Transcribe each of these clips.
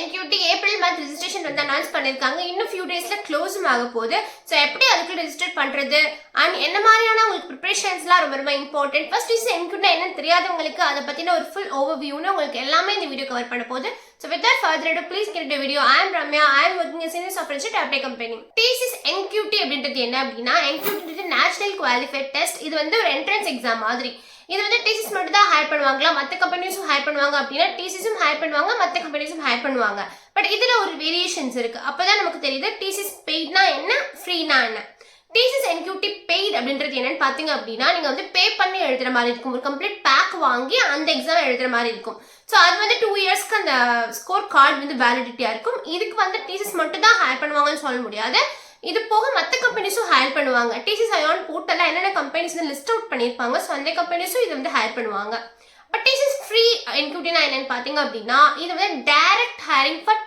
NQT April month registration வந்து announce பண்ணிருக்காங்க. இன்னும் ஃபியூ டேஸ்ல க்ளோஸும் ஆக போகுது. ஸோ எப்படி அதுக்கு ரெஜிஸ்டர் பண்றது அண்ட் என்ன மாதிரியான உங்களுக்கு ப்ரிப்பரேஷன்ஸ்லாம் ரொம்ப ரொம்ப இம்பார்ட்டன்ட். ஃபர்ஸ்ட் TCS NQT என்னன்னு தெரியாதவங்களுக்கு அதை பத்தின ஒரு ஃபுல் ஓவர்வியூன்னு உங்களுக்கு எல்லாமே இந்த வீடியோ கவர் பண்ண போகுது. So without further ado, please get the video. I am Ramya. I am working as senior software engineer at LPA company. TCS NQT அப்படின்றது என்ன அப்படின்னா NQT National Qualifier Test. இது வந்து ஒரு என்ட்ரன்ஸ் எக்ஸாம் மாதிரி. இது வந்து TCS மட்டும் தான் ஹையர் பண்ணுவாங்களா, மற்ற கம்பெனிஸும் ஹையர் பண்ணுவாங்க அப்படின்னா TCSும் ஹையர் பண்ணுவாங்க, மற்ற கம்பெனிஸும் ஹையர் பண்ணுவாங்க. பட் இதுல ஒரு வேரியேஷன்ஸ் இருக்கு. அப்பதான் நமக்கு தெரியுது TCS பெய்ட்னா என்ன, ஃப்ரீனா என்ன. TCS NQT பெய்ட் அப்படின்றது என்னன்னு பாத்தீங்க அப்படின்னா நீங்க வந்து பே பண்ணி எழுதுற மாதிரி இருக்கும். ஒரு கம்ப்ளீட் பேக் வாங்கி அந்த எக்ஸாம் எழுதுற மாதிரி இருக்கும். ஸோ அது வந்து 2 இயர்ஸ்க்கு அந்த ஸ்கோர் கார்டு வந்து வேலிடிட்டியா இருக்கும். இதுக்கு வந்து TCS மட்டும் தான் ஹையர் பண்ணுவாங்கன்னு சொல்ல முடியாது. இது போக மற்ற கம்பெனிஸும் ஹையர் பண்ணுவாங்க. TCS அயான் போர்ட்டல்ல என்னென்ன கம்பெனிஸ் லிஸ்ட் அவுட் பண்ணியிருப்பாங்க. ஸோ அந்த கம்பெனிஸும் இதை வந்து ஹையர் பண்ணுவாங்க. பட் TCS ஃப்ரீ NQTனா என்னன்னு பார்த்தீங்க அப்படின்னா இது வந்து டைரக்ட் ஹையரிங் ஃபார்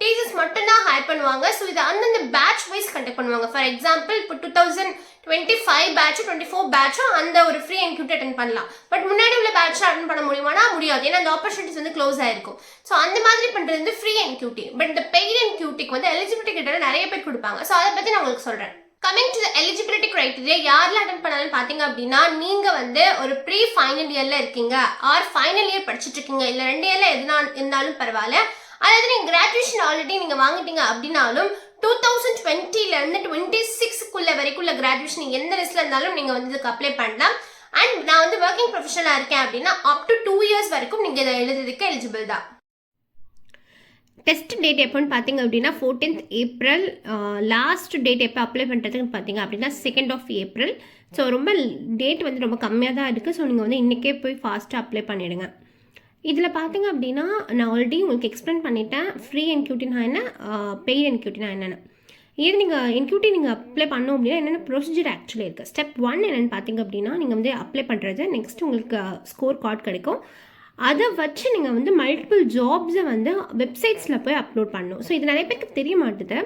TCS மட்டும்தான் ஹையர் பண்ணுவாங்க. ஸோ இது அந்தந்த பேட்ச் வைஸ் கண்டக்ட் பண்ணுவாங்க. ஃபார் எக்ஸாம்பிள் இப்போ 2025 பேட்ச் 24 பேட்சும் அந்த ஒரு ஃப்ரீ NQT அட்டென்ட் பண்ணலாம். பட் முன்னாடி உள்ள பேட்ச் அட்டென்ட் பண்ண முடியுமானா முடியாது. ஏன்னா அந்த ஆப்பர்ச்சுனிட்டிஸ் வந்து க்ளோஸ் ஆயிருக்கும். ஸோ அந்த மாதிரி பண்றது வந்து ஃப்ரீ NQT. பட் இந்த பெய்ட் NQTக்கு வந்து எலிஜிபிலிட்டி கிட்ட நிறைய பேர் கொடுப்பாங்க. ஸோ அதை பத்தி நான் உங்களுக்கு சொல்றேன். கமிங் டு எலிஜிபிலிட்டி கிரைட்டீரியா, யாரெல்லாம் அட்டென்ட் பண்ணாலும் பார்த்தீங்க அப்படின்னா நீங்க வந்து ஒரு ப்ரீ ஃபைனல் இயர்ல இருக்கீங்க ஆர் ஃபைனல் இயர் படிச்சுட்டு இருக்கீங்க, இல்லை 2 இயர்ல எதுனா இருந்தாலும் பரவாயில்ல. அதாவது நீங்க கிராஜுவேஷன் ஆல்ரெடி நீங்க வாங்கிட்டீங்க அப்படின்னாலும் 2020ல இருந்து 26க்குள்ள வரைக்கும் கிராஜுவேஷன் எந்த லிஸ்ட்ல இருந்தாலும் நீங்க வந்து இதுக்கு அப்ளை பண்ணலாம். அண்ட் நான் வந்து ஒர்க்கிங் ப்ரொஃபஷனலா இருக்கேன் அப்படின்னா அப் டு 2 இயர்ஸ் வரைக்கும் நீங்க இதை எழுதுறதுக்கு எலிஜிபிள் தான். டெஸ்ட் டேட் எப்போன்னு பார்த்தீங்க அப்படின்னா 14th ஏப்ரல். லாஸ்ட் டேட் எப்போ அப்ளை பண்ணுறதுன்னு பார்த்தீங்க அப்படின்னா 2nd of ஏப்ரல். ஸோ ரொம்ப டேட் வந்து ரொம்ப கம்மியாக தான் இருக்குது. ஸோ நீங்கள் வந்து இன்றைக்கே போய் ஃபாஸ்ட்டாக அப்ளை பண்ணிவிடுங்க. இதில் பார்த்தீங்க அப்படின்னா நான் ஆல்ரெடி உங்களுக்கு எக்ஸ்பிளைன் பண்ணிட்டேன் ஃப்ரீ NQTனா என்ன, பெய்ட் NQTனா என்னென்னு. இது நீங்கள் NQT நீங்கள் அப்ளை பண்ணோம் அப்படின்னா என்னென்ன ப்ரொசீஜர் ஆக்சுவலி இருக்குது. ஸ்டெப் 1 என்னென்னு பார்த்தீங்க அப்படின்னா நீங்கள் வந்து அப்ளை பண்ணுறது, நெக்ஸ்ட் உங்களுக்கு ஸ்கோர் கார்டு கிடைக்கும். அதை வச்சு நீங்கள் வந்து மல்டிபிள் ஜாப்ஸை வந்து வெப்சைட்ஸில் போய் அப்லோட் பண்ணணும். ஸோ இது நிறைய பேருக்கு தெரிய மாட்டுது.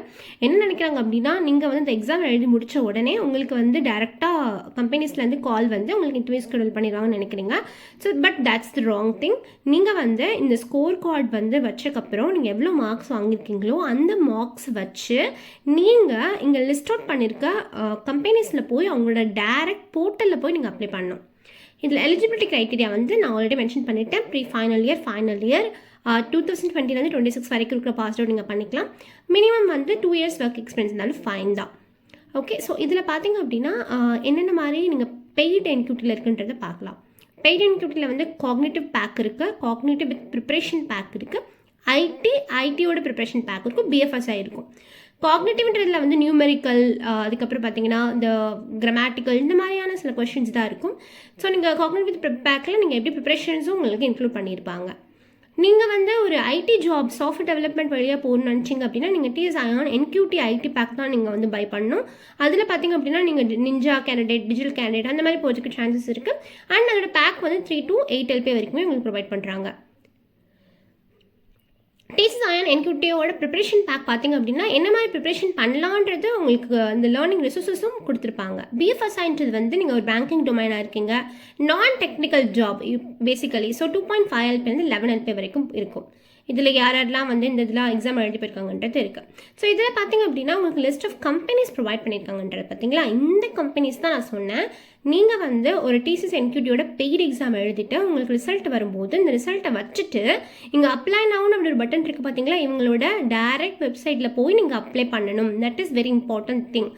என்ன நினைக்கிறாங்க அப்படின்னா நீங்கள் வந்து இந்த எக்ஸாம் எழுதி முடித்த உடனே உங்களுக்கு வந்து டேரெக்டாக கம்பெனிஸ்லேருந்து கால் வந்து உங்களுக்கு இன்டர்வியூ ஷெட்யூல் பண்ணிடுவாங்கன்னு நினைக்கிறீங்க. So but that's the wrong thing. நீங்கள் வந்து இந்த ஸ்கோர் கார்டு வந்து வச்சக்கப்புறம் நீங்கள் எவ்வளோ மார்க்ஸ் வாங்கியிருக்கீங்களோ அந்த மார்க்ஸ் வச்சு நீங்கள் இங்கே லிஸ்ட் அவுட் பண்ணியிருக்க கம்பெனிஸில் போய் அவங்களோட டேரெக்ட் போர்ட்டலில் போய் நீங்கள் அப்ளை பண்ணணும். இதில் எலிஜிபிலிட்டி க்ரைட்டீரியா வந்து நான் ஆல்ரெடி மென்ஷன் பண்ணிட்டேன். ப்ரீ ஃபைனல் இயர் 2020லேருந்து 26 வரைக்கும் இருக்கிற பாஸ் அவுட் நீங்கள் பண்ணிக்கலாம். மினிமம் வந்து 2 இயர்ஸ் ஒர்க் எக்ஸ்பீரியன்ஸ் இருந்தாலும் ஃபைன் தான். ஓகே, ஸோ இதில் பார்த்தீங்க அப்படின்னா என்னென்ன மாதிரி நீங்கள் பெய்ட் NQTயில் இருக்குன்றதை பார்க்கலாம். பெய்ட் NQTயில் வந்து காக்னிட்டிவ் பேக் இருக்குது, காக்னிட்டிவ் வித் ப்ரிப்ரேஷன் பேக் இருக்குது, ஐடியோட ப்ரிப்ரேஷன் பேக் இருக்கும், BFSI இருக்கும். காக்னிட்டிவ்ன்றதில் வந்து நியூமெரிக்கல், அதுக்கப்புறம் பார்த்தீங்கன்னா இந்த கிராமட்டிக்கல் இந்த மாதிரியான சில கொஷின்ஸ் தான் இருக்கும். ஸோ நீங்கள் காக்னிட்டிவ் பேக்கில் நீங்கள் எப்படி ப்ரிப்ரேஷன்ஸும் உங்களுக்கு இன்க்ளூட் பண்ணியிருப்பாங்க. நீங்கள் வந்து ஒரு ஐடி ஜாப் சாஃப்ட்வேர் டெவலப்மெண்ட் வழியாக போகணும்னு நினச்சிங்க அப்படின்னா நீங்கள் TCS NQT ஐடி பேக் தான் நீங்கள் வந்து பை பண்ணணும். அதில் பார்த்தீங்க அப்படின்னா நீங்கள் நிஞ்சா கேண்டிடேட், டிஜிட்டல் கேண்டிடேட் அந்த மாதிரி போகிறதுக்கு சான்சஸ் இருக்குது. அண்ட் அதோட பேக் வந்து 3 to 8 LPA வரைக்குமே உங்களுக்கு ப்ரொவைட் பண்ணுறாங்க. TCS NQTயோட ப்ரிப்ரேஷன் பேக் பார்த்தீங்க அப்படின்னா என்ன மாதிரி ப்ரிப்ரேஷன் பண்ணலான்றது உங்களுக்கு அந்த லேர்னிங் ரிசோர்ஸஸும் கொடுத்துருப்பாங்க. BFSIன்றது வந்து நீங்கள் ஒரு பேங்கிங் டொமைனாக இருக்கீங்க, நான் technical job basically. So 2.5 LPA 11 LPA வரைக்கும் இருக்கும். இதில் யாரெல்லாம் வந்து இந்த இதெல்லாம் எக்ஸாம் எழுதி போயிருக்காங்கன்றது இருக்குது. ஸோ இதில் பார்த்தீங்க அப்படின்னா உங்களுக்கு லிஸ்ட் ஆஃப் கம்பெனிஸ் ப்ரொவைட் பண்ணியிருக்காங்கன்றது பார்த்தீங்களா. இந்த கம்பெனிஸ் தான் நான் சொன்னேன். நீங்கள் வந்து ஒரு TCS NQTயோட பெய்டு எக்ஸாம் எழுதிட்டு உங்களுக்கு ரிசல்ட் வரும்போது இந்த ரிசல்ட்டை வச்சுட்டு இங்கே அப்ளை நவுன்னு அப்படி ஒரு பட்டன் இருக்குது பார்த்தீங்களா, இவங்களோட டைரக்ட் வெப்சைட்டில் போய் நீங்கள் அப்ளை பண்ணணும். That is very important thing.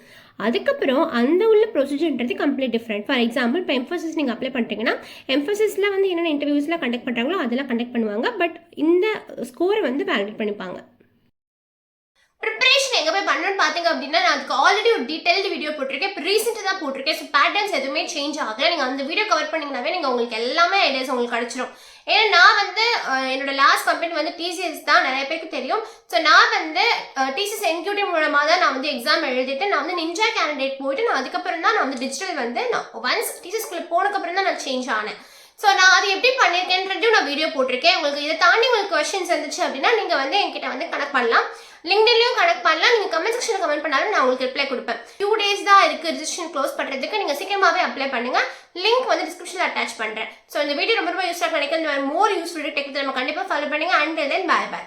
அதுக்கப்புறம் அந்த உள்ள ப்ரொசீஜர்ன்றது கம்ப்ளீட் டிஃப்ரெண்ட். ஃபார் எக்ஸாம்பிள் இப்போ எம்ஃபசிஸ் நீங்கள் அப்ளை பண்ணுறீங்கன்னா எம்ஃபசிஸில் வந்து என்னென்ன இன்டர்வியூஸ்லாம் கண்டக்ட் பண்ணுறாங்களோ அதெல்லாம் கண்டக்ட் பண்ணுவாங்க. பட் இந்த ஸ்கோரை வந்து வேலிடேட் பண்ணிப்பாங்க. ப்ரிப்பரேஷன் எங்கே போய் பண்ணணும்னு பார்த்தீங்க அப்படின்னா நான் அதுக்கு ஆல்ரெடி ஒரு டீட்டெயில்டு வீடியோ போட்டிருக்கேன். இப்போ ரீசெண்டாக தான் போட்டிருக்கேன். ஸோ பேட்டர்ன்ஸ் எதுவுமே சேஞ்ச் ஆகலை. நீங்கள் அந்த வீடியோ கவர் பண்ணிங்கனாவே நீங்கள் உங்களுக்கு எல்லாமே ஐடியாஸ் உங்களுக்கு கிடச்சிரும். ஏன்னா நான் வந்து என்னோட லாஸ்ட் கம்பெனி வந்து TCS தான், நிறைய பேருக்கு தெரியும். ஸோ நான் வந்து TCS NQT மூலமாக தான் நான் வந்து எக்ஸாம் எழுதிட்டு நான் வந்து நிஞ்சா கேண்டிடேட் போயிட்டு நான் அதுக்கப்புறம் தான் நான் வந்து டிஜிட்டல் வந்து நான் ஒன்ஸ் TCSக்குள்ளே போனதுக்கப்புறம் தான் நான் சேஞ்ச் ஆனேன். ஸோ நான் அது எப்படி பண்ணியிருக்கேன்றதையும் நான் வீடியோ போட்டிருக்கேன். உங்களுக்கு இதை தாண்டி உங்களுக்கு கொஸ்டின்ஸ் இருந்துச்சு அப்படின்னா நீங்கள் வந்து என்கிட்ட வந்து கனெக்ட் பண்ணலாம். லிங்க்டின்லையும் கனெக்ட் பண்ணலாம். நீங்கள் கமெண்ட் செக்ஷனில் கமெண்ட் பண்ணாலும் நான் உங்களுக்கு ரிப்ளை கொடுப்பேன். 2 days தான் இருக்குது ரெஜிஸ்ட்ரேஷன் க்ளோஸ் பண்ணுறதுக்கு. நீங்கள் சீக்கிரமாகவே அப்ளை பண்ணுங்கள். லிங்க் வந்து டிஸ்கிரிப்ஷனில் அட்டாச் பண்ணுறேன். ஸோ இந்த வீடியோ ரொம்ப யூஸ்ஃபுல்லாக நினைக்கிறேன். மோர் யூஸ்ஃபுல் டெக் நம்ம கண்டிப்பாக ஃபாலோ பண்ணுங்கள். And then bye bye.